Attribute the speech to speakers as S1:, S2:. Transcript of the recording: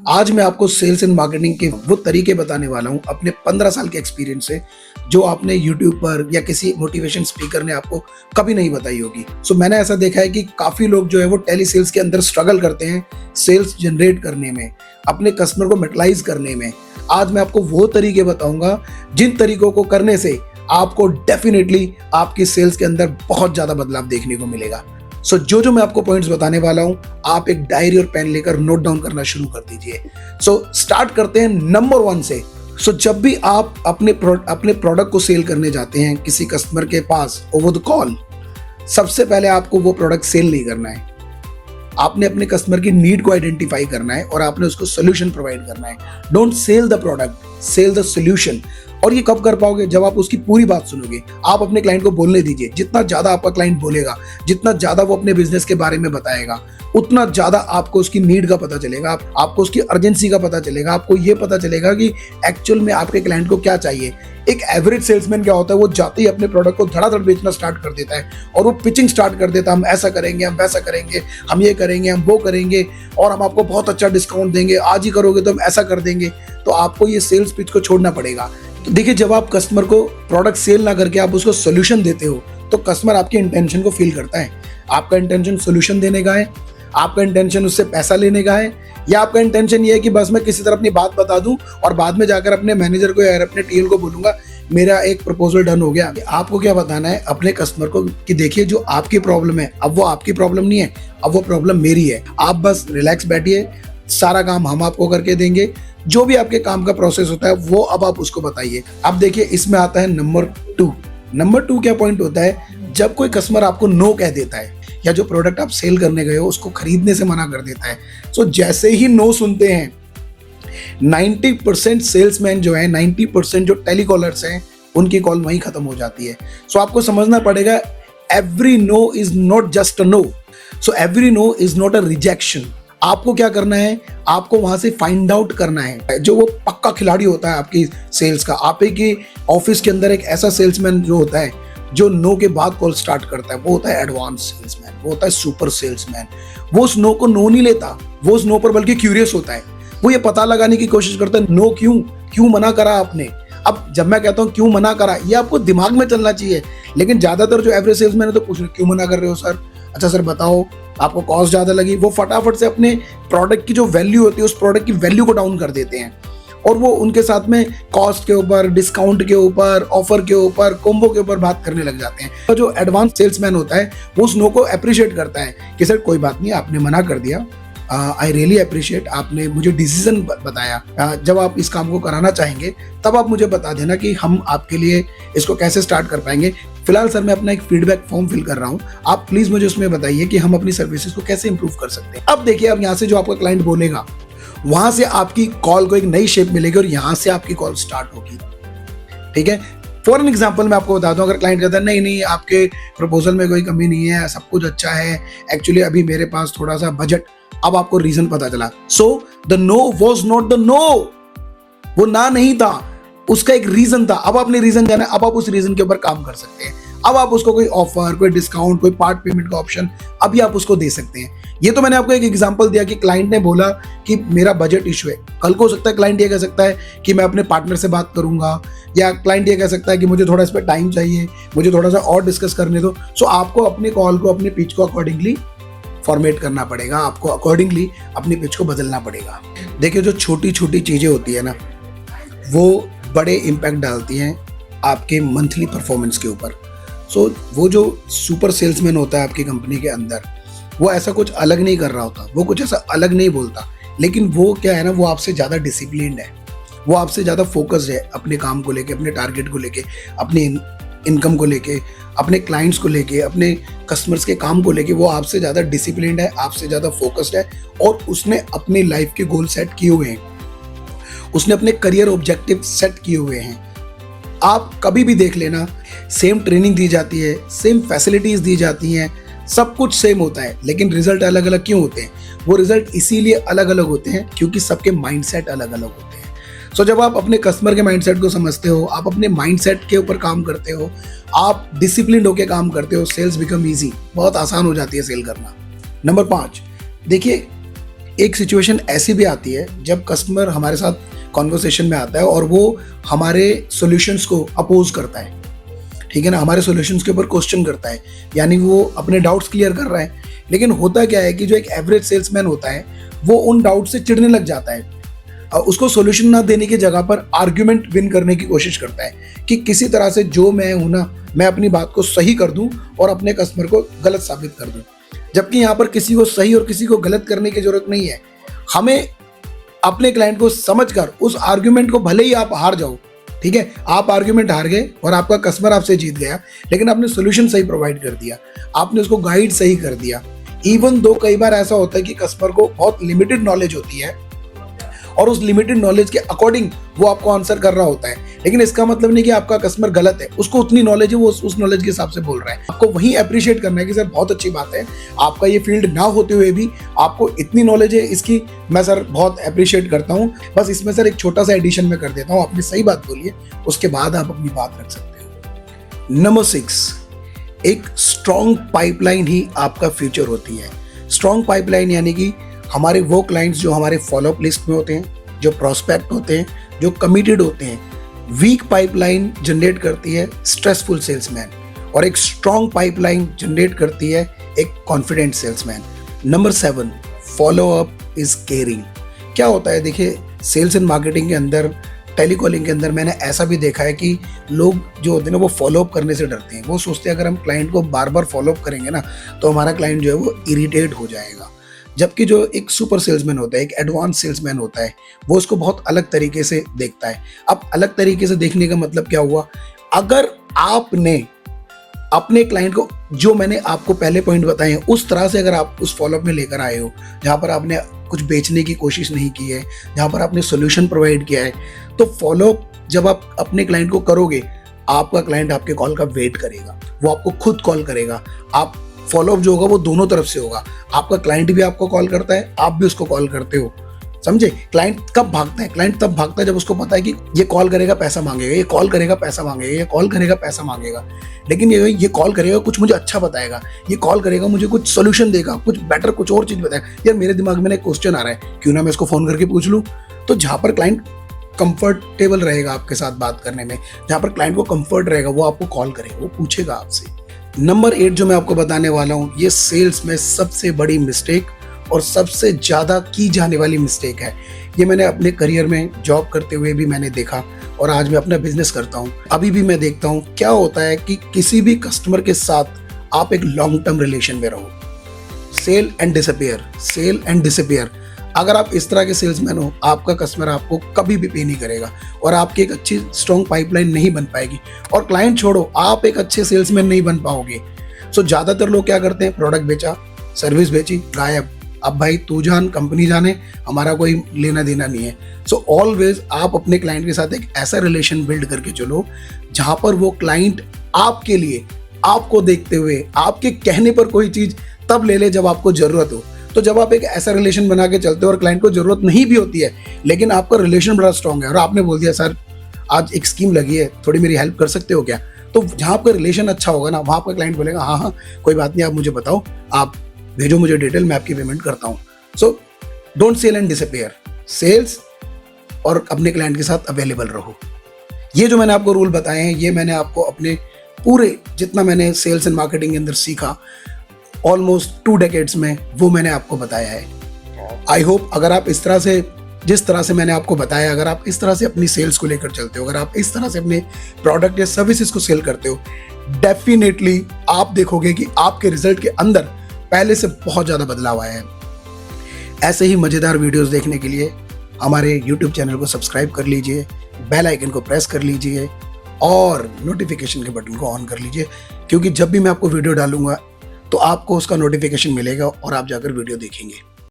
S1: आज मैं आपको सेल्स एंड मार्केटिंग के वो तरीके बताने वाला हूँ अपने 15 साल के एक्सपीरियंस से, जो आपने यूट्यूब पर या किसी मोटिवेशन स्पीकर ने आपको कभी नहीं बताई होगी। सो मैंने ऐसा देखा है कि काफ़ी लोग जो है वो टेली सेल्स के अंदर स्ट्रगल करते हैं सेल्स जनरेट करने में, अपने कस्टमर को मेटलाइज करने में। आज मैं आपको वो तरीके बताऊंगा जिन तरीकों को करने से आपको डेफिनेटली आपकी सेल्स के अंदर बहुत ज़्यादा बदलाव देखने को मिलेगा। सो जो मैं आपको पॉइंट्स बताने वाला हूं, आप एक डायरी और पेन लेकर नोट डाउन करना शुरू कर दीजिए। सो स्टार्ट करते हैं नंबर 1 से। सो जब भी आप अपने प्रोडक्ट को सेल करने जाते हैं किसी कस्टमर के पास ओवर द कॉल, सबसे पहले आपको वो प्रोडक्ट सेल नहीं करना है। आपने अपने कस्टमर की नीड को आइडेंटिफाई करना है और आपने उसको सोल्यूशन प्रोवाइड करना है। Don't sell the product, sell the solution. और ये कब कर पाओगे? जब आप उसकी पूरी बात सुनोगे। आप अपने क्लाइंट को बोलने दीजिए। जितना ज्यादा आपका क्लाइंट बोलेगा, जितना ज्यादा वो अपने बिजनेस के बारे में बताएगा, उतना ज्यादा आपको उसकी नीड का पता चलेगा, आपको उसकी अर्जेंसी का पता चलेगा, आपको ये पता चलेगा कि एक्चुअल में आपके क्लाइंट को क्या चाहिए। एक एवरेज सेल्समैन क्या होता है, वो जाते ही अपने प्रोडक्ट को धड़ाधड़ बेचना स्टार्ट कर देता है और वो पिचिंग स्टार्ट कर देता है। हम ऐसा करेंगे, हम वैसा करेंगे, हम ये करेंगे, हम वो करेंगे और हम आपको बहुत अच्छा डिस्काउंट देंगे, आज ही करोगे तो हम ऐसा कर देंगे। तो आपको ये सेल्स पिच को छोड़ना पड़ेगा। तो देखिए, जब आप कस्टमर को प्रोडक्ट सेल ना करके आप उसको सोल्यूशन देते हो तो कस्टमर आपके इंटेंशन को फील करता है। आपका इंटेंशन सोल्यूशन देने का है, आपका इंटेंशन उससे पैसा लेने का है, या आपका इंटेंशन ये है कि बस मैं किसी तरह अपनी बात बता दूं और बाद में जाकर अपने मैनेजर को या अपने टीएल को बोलूंगा मेरा एक प्रपोजल डन हो गया। आपको क्या बताना है अपने कस्टमर को कि देखिए, जो आपकी प्रॉब्लम है अब वो आपकी प्रॉब्लम नहीं है, अब वो प्रॉब्लम मेरी है। आप बस रिलैक्स बैठिए, सारा काम हम आपको करके देंगे। जो भी आपके काम का प्रोसेस होता है वो अब आप उसको बताइए। अब देखिए, इसमें आता है नंबर 2। नंबर 2 क्या पॉइंट होता है? जब कोई कस्टमर आपको नो कह देता है या जो प्रोडक्ट आप सेल करने गए हो उसको खरीदने से मना कर देता है, सो जैसे ही नो सुनते हैं 90% सेल्समैन जो है, 90% जो टेलीकॉलर्स हैं, उनकी कॉल वहीं खत्म हो जाती है। सो आपको समझना पड़ेगा, every no is not just a no. So every no is not a rejection. आपको क्या करना है? आपको वहां से फाइंड आउट करना है जो वो पक्का खिलाड़ी होता है आपकी सेल्स का। आप ही ऑफिस के अंदर एक ऐसा सेल्समैन जो होता है जो नो के बाद कॉल स्टार्ट करता है, वो होता है एडवांस सेल्समैन, वो होता है सुपर सेल्समैन। वो उस नो को नो नहीं लेता, वो उस नो पर बल्कि क्यूरियस होता है। वो ये पता लगाने की कोशिश करता है नो क्यों मना करा आपने। अब जब मैं कहता हूँ क्यों मना करा, ये आपको दिमाग में चलना चाहिए। लेकिन ज्यादातर जो एवरेज सेल्समैन है तो पूछ रहे क्यों मना कर रहे हो सर? अच्छा सर बताओ, आपको कॉस्ट ज्यादा लगी। वो फटाफट से अपने प्रोडक्ट की जो वैल्यू होती है उस प्रोडक्ट की वैल्यू को डाउन कर देते हैं और वो उनके साथ में कॉस्ट के ऊपर, डिस्काउंट के ऊपर, ऑफर के ऊपर, कॉम्बो के ऊपर बात करने लग जाते हैं। तो जो एडवांस सेल्समैन होता है वो उस नो को अप्रिशिएट करता है कि सर कोई बात नहीं, आपने मना कर दिया, आई रियली अप्रिशिएट, आपने मुझे डिसीजन बताया। जब आप इस काम को कराना चाहेंगे तब आप मुझे बता देना कि हम आपके लिए इसको कैसे स्टार्ट कर पाएंगे। फिलहाल सर मैं अपना एक फीडबैक फॉर्म फिल कर रहा हूँ, आप प्लीज मुझे उसमें बताइए कि हम अपनी सर्विसेज को कैसे इंप्रूव कर सकते हैं। अब देखिए, अब यहाँ से जो आपका क्लाइंट बोलेगा वहां से आपकी कॉल को एक नई शेप मिलेगी और यहाँ से आपकी कॉल स्टार्ट होगी। ठीक है, फॉर एन एग्जाम्पल मैं आपको बता दूं, अगर क्लाइंट कहता है नहीं आपके प्रपोजल में कोई कमी नहीं है, सब कुछ अच्छा है, एक्चुअली अभी मेरे पास थोड़ा सा बजट, अब आपको रीजन पता चला। So the no was not the no, वो ना नहीं था, उसका एक रीजन था। अब आपने रीजन जाना, अब आप उस रीजन के ऊपर काम कर सकते हैं। अब आप उसको कोई ऑफर, कोई डिस्काउंट, कोई पार्ट पेमेंट का ऑप्शन अभी आप उसको दे सकते हैं। ये तो मैंने आपको एक एग्जांपल दिया कि क्लाइंट ने बोला कि मेरा बजट इशू है। कल को हो सकता है क्लाइंट ये कह सकता है कि मैं अपने पार्टनर से बात करूंगा, या क्लाइंट ये कह सकता है कि मुझे थोड़ा इस पर टाइम चाहिए, मुझे थोड़ा सा और डिस्कस करने दो। सो आपको अपने कॉल को, अपने पिच को अकॉर्डिंगली फॉर्मेट करना पड़ेगा, आपको अकॉर्डिंगली अपनी पिच को बदलना पड़ेगा। देखिए, जो छोटी छोटी चीजें होती है ना, वो बड़े इम्पैक्ट डालती हैं आपके मंथली परफॉर्मेंस के ऊपर। सो वो जो सुपर सेल्समैन होता है आपकी कंपनी के अंदर, वो ऐसा कुछ अलग नहीं कर रहा होता, वो कुछ ऐसा अलग नहीं बोलता, लेकिन वो क्या है ना, वो आपसे ज़्यादा डिसिप्लिन्ड है, वो आपसे ज़्यादा फोकस्ड है अपने काम को लेके, अपने टारगेट को लेके, अपनी इनकम को लेके, अपने क्लाइंट्स को लेके, अपने कस्टमर्स के काम को लेके। वो आपसे ज़्यादा डिसिप्लिन्ड है, आपसे ज़्यादा फोकस्ड है और उसने अपनी लाइफ के गोल सेट किए हुए हैं, उसने अपने करियर ऑब्जेक्टिव सेट किए हुए हैं। आप कभी भी देख लेना, सेम ट्रेनिंग दी जाती है, सेम फैसिलिटीज दी जाती हैं, सब कुछ सेम होता है, लेकिन रिजल्ट अलग अलग क्यों होते हैं? वो रिजल्ट इसीलिए अलग अलग होते हैं क्योंकि सबके माइंडसेट अलग अलग होते हैं। सो जब आप अपने कस्टमर के माइंडसेट को समझते हो, आप अपने माइंडसेट के ऊपर काम करते हो, आप डिसिप्लिन होकर काम करते हो, सेल्स बिकम ईजी, बहुत आसान हो जाती है सेल करना। नंबर 5, देखिए, एक सिचुएशन ऐसी भी आती है जब कस्टमर हमारे साथ कॉन्वर्सेशन में आता है और वो हमारे सॉल्यूशंस को अपोज करता है, ठीक है ना, हमारे सॉल्यूशंस के ऊपर क्वेश्चन करता है, यानी वो अपने डाउट्स क्लियर कर रहा है। लेकिन होता क्या है कि जो एक एवरेज सेल्समैन होता है वो उन डाउट से चिढ़ने लग जाता है, उसको सॉल्यूशन ना देने की जगह पर आर्ग्यूमेंट विन करने की कोशिश करता है कि किसी तरह से जो मैं हूं ना, मैं अपनी बात को सही कर दूं और अपने कस्टमर को गलत साबित कर दूं। जबकि यहाँ पर किसी को सही और किसी को गलत करने की जरूरत नहीं है। हमें अपने क्लाइंट को समझकर उस आर्ग्यूमेंट को, भले ही आप हार जाओ, ठीक है, आप आर्ग्यूमेंट हार गए और आपका कस्टमर आपसे जीत गया, लेकिन आपने सोल्यूशन सही प्रोवाइड कर दिया, आपने उसको गाइड सही कर दिया। इवन दो कई बार ऐसा होता है कि कस्टमर को बहुत लिमिटेड नॉलेज होती है और उस लिमिटेड नॉलेज के अकॉर्डिंग वो आपको आंसर कर रहा होता है, लेकिन इसका मतलब नहीं कि आपका कस्टमर गलत है, उसको उतनी नॉलेज है, वो उस नॉलेज के हिसाब से बोल रहा है। आपको वही अप्रिशिएट करना है कि सर बहुत अच्छी बात है, आपका ये फील्ड ना होते हुए भी आपको इतनी नॉलेज है, इसकी मैं सर बहुत अप्रिशिएट करता हूँ। बस इसमें सर एक छोटा सा एडिशन में कर देता हूँ, आपने सही बात बोली है, उसके बाद आप अपनी बात रख सकते हो। नंबर 6, एक स्ट्रॉन्ग पाइपलाइन ही आपका फ्यूचर होती है। स्ट्रॉन्ग पाइपलाइन यानी कि हमारे वो क्लाइंट्स जो हमारे फॉलोअप लिस्ट में होते हैं, जो प्रोस्पेक्ट होते हैं, जो कमिटेड होते हैं। वीक पाइपलाइन जनरेट करती है स्ट्रेसफुल सेल्समैन और एक स्ट्रॉन्ग पाइपलाइन जनरेट करती है एक confident salesman. Number 7, follow up is caring. क्या होता है, देखिए सेल्स एंड मार्केटिंग के अंदर, टेलीकॉलिंग के अंदर मैंने ऐसा भी देखा है कि लोग जो होते हैं ना वो फॉलोअप करने से डरते हैं। वो सोचते हैं अगर हम क्लाइंट को बार बार फॉलोअप करेंगे ना तो हमारा क्लाइंट जो है वो इरिटेट हो जाएगा। जबकि जो एक सुपर सेल्समैन होता है, एक एडवांस सेल्समैन होता है, वो उसको बहुत अलग तरीके से देखता है। अब अलग तरीके से देखने का मतलब क्या हुआ, अगर आपने अपने क्लाइंट को, जो मैंने आपको पहले पॉइंट बताए हैं, उस तरह से अगर आप उस फॉलोअप में लेकर आए हो, जहाँ पर आपने कुछ बेचने की कोशिश नहीं की है, जहाँ पर आपने सोल्यूशन प्रोवाइड किया है, तो फॉलोअप जब आप अपने क्लाइंट को करोगे, आपका क्लाइंट आपके कॉल का वेट करेगा, वो आपको खुद कॉल करेगा। आप फॉलोअप जो होगा वो दोनों तरफ से होगा, आपका क्लाइंट भी आपको कॉल करता है, आप भी उसको कॉल करते हो, समझे। क्लाइंट कब भागता है, क्लाइंट तब भागता है जब उसको पता है कि ये कॉल करेगा पैसा मांगेगा, ये कॉल करेगा पैसा मांगेगा, ये कॉल करेगा पैसा मांगेगा, लेकिन ये कॉल करेगा कुछ मुझे अच्छा बताएगा, ये कॉल करेगा मुझे कुछ सोल्यूशन देगा, कुछ बेटर, कुछ और चीज बताएगा। यार मेरे दिमाग में एक क्वेश्चन आ रहा है, क्यों ना मैं इसको फोन करके पूछ लूँ। तो जहाँ पर क्लाइंट कंफर्टेबल रहेगा आपके साथ बात करने में, जहाँ पर क्लाइंट को कंफर्ट रहेगा, वो आपको कॉल करेगा, वो पूछेगा आपसे। नंबर 8 जो मैं आपको बताने वाला हूँ, ये सेल्स में सबसे बड़ी मिस्टेक और सबसे ज़्यादा की जाने वाली मिस्टेक है। ये मैंने अपने करियर में जॉब करते हुए भी मैंने देखा और आज मैं अपना बिजनेस करता हूँ, अभी भी मैं देखता हूँ। क्या होता है कि किसी भी कस्टमर के साथ आप एक लॉन्ग टर्म रिलेशन में रहो, sell and disappear, sell and disappear. अगर आप इस तरह के सेल्समैन हो, आपका कस्टमर आपको कभी भी पे नहीं करेगा और आपकी एक अच्छी स्ट्रॉन्ग पाइपलाइन नहीं बन पाएगी, और क्लाइंट छोड़ो, आप एक अच्छे सेल्समैन नहीं बन पाओगे। सो ज़्यादातर लोग क्या करते हैं, प्रोडक्ट बेचा, सर्विस बेची, गायब। अब भाई तू जान कंपनी जाने, हमारा कोई लेना देना नहीं है। सो ऑलवेज आप अपने क्लाइंट के साथ एक ऐसा रिलेशन बिल्ड करके चलो जहाँ पर वो क्लाइंट आपके लिए, आपको देखते हुए, आपके कहने पर कोई चीज़ तब ले ले जब आपको ज़रूरत हो। तो जब आप एक ऐसा रिलेशन बना के चलते हो और क्लाइंट को जरूरत नहीं भी होती है, लेकिन आपका रिलेशन बड़ा स्ट्रांग है और आपने बोल दिया सर आज एक स्कीम लगी है, थोड़ी मेरी हेल्प कर सकते हो क्या, तो जहाँ आपका रिलेशन अच्छा होगा ना, वहाँ आपका क्लाइंट बोलेगा हाँ हाँ कोई बात नहीं, आप मुझे बताओ, आप भेजो मुझे डिटेल, मैं आपकी पेमेंट करता हूँ। So don't sell and disappear, sales और अपने क्लाइंट के साथ अवेलेबल रहो। ये जो मैंने आपको रूल बताए हैं, ये मैंने आपको अपने पूरे जितना मैंने सेल्स एंड मार्केटिंग के अंदर सीखा, ऑलमोस्ट 2 डेकेड्स में, वो मैंने आपको बताया है। आई होप अगर आप इस तरह से, जिस तरह से मैंने आपको बताया, अगर आप इस तरह से अपनी सेल्स को लेकर चलते हो, अगर आप इस तरह से अपने प्रोडक्ट या सर्विसेज को सेल करते हो, डेफिनेटली आप देखोगे कि आपके रिजल्ट के अंदर पहले से बहुत ज़्यादा बदलाव आया है। ऐसे ही मज़ेदार वीडियोस देखने के लिए हमारे YouTube चैनल को सब्सक्राइब कर लीजिए, बेल आइकन को प्रेस कर लीजिए और नोटिफिकेशन के बटन को ऑन कर लीजिए, क्योंकि जब भी मैं आपको वीडियो डालूंगा तो आपको उसका नोटिफिकेशन मिलेगा और आप जाकर वीडियो देखेंगे।